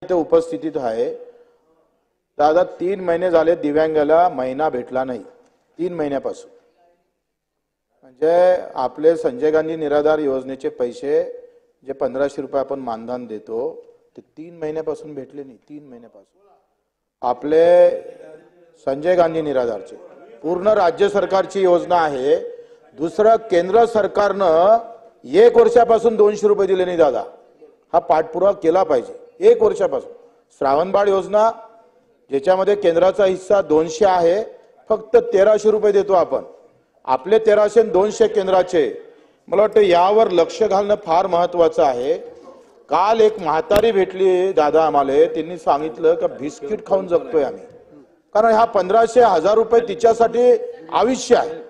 इथे उपस्थितीत आहे। दादा 3 महिने झाले दिव्यांगाला महिना भेटला नाही, 3 महिन्यापासून। म्हणजे आपले संजय गांधी निराधार योजनेचे पैसे जे 1500 रुपये आपण मानधन देतो ते 3 महिन्यापासून भेटले नाही। 3 महिन्यापासून आपले संजय गांधी निराधारचे पूर्ण राज्य सरकारची योजना आहे। दुसरं केंद्र सरकारनं 1 वर्षापासून 200 रुपये दिले नाही दादा, हा पाठपुरावा केला पाहिजे। 1 वर्षापासून श्रावणबाळ योजना ज्याच्यामध्ये केंद्राचा हिस्सा 200 आहे, फक्त 1300 रुपये देतो आपण। आपले 1300 आणि 200 केंद्राचे। मला वाटतं यावर लक्ष घालणं फार महत्त्वाचं आहे। काल एक म्हातारी भेटली दादा आम्हाला, त्यांनी सांगितलं की बिस्किट खाऊन जगतोय आम्ही, कारण हा 1500-1000 रुपये तिच्यासाठी आयुष्य आहे।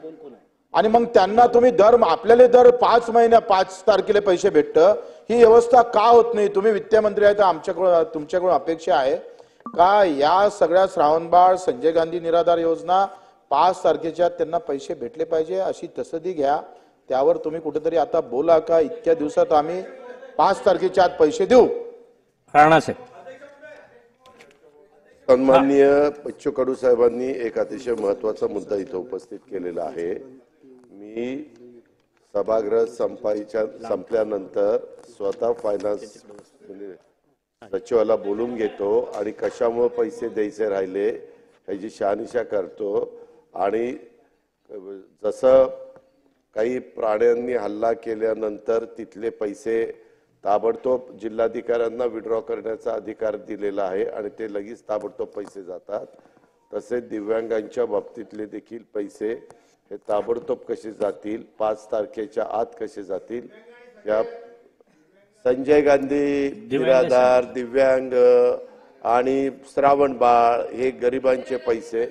आणि मग त्यांना तुम्ही आपल्याला दर 5 महिन्या 5 तारखेला पैसे भेटतं, ही व्यवस्था का होत नाही? तुम्ही वित्तमंत्री आहे तर आमच्याकडून तुमच्याकडून अपेक्षा आहे का या सगळ्या श्रावणबाळ संजय गांधी निराधार योजना 5 तारखेच्या त्यांना पैसे भेटले पाहिजे, अशी तसदी घ्या। त्यावर तुम्ही कुठेतरी आता बोला का इतक्या दिवसात आम्ही 5 तारखेच्या आत पैसे देऊ। राणा साहेब। सन्माननीय बच्चू कडू साहेबांनी एक अतिशय महत्त्वाचा मुद्दा इथे उपस्थित केलेला आहे। मी सभागृह संपल्यानंतर स्वतः फायनान्स सचिवाला बोलून घेतो आणि कशामुळे पैसे द्यायचे राहिले ह्याची शहानिशा करतो। आणि जसं काही प्राण्यांनी हल्ला केल्यानंतर तिथले पैसे ताबडतोब जिल्हाधिकाऱ्यांना विड्रॉ करण्याचा अधिकार दिलेला आहे आणि ते लगेच ताबडतोब पैसे जातात, तसेच दिव्यांगांच्या बाबतीतले देखील पैसे हे ताबडतोब कसे जातील, 5 तारखेच्या आत कसे जातील, या संजय गांधी निराधार दिव्यांग आणि श्रावणबाळ हे गरिबांचे पैसे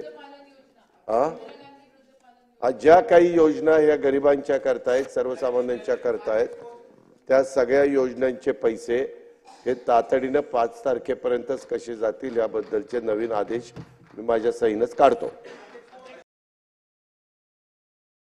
ज्या काही योजना या गरिबांच्या करतायत, सर्वसामान्यांच्या करतायत, त्या सगळ्या योजनांचे पैसे हे तातडीने 5 तारखेपर्यंतच कसे जातील याबद्दलचे नवीन आदेश मी माझ्या सहीनंच काढतो।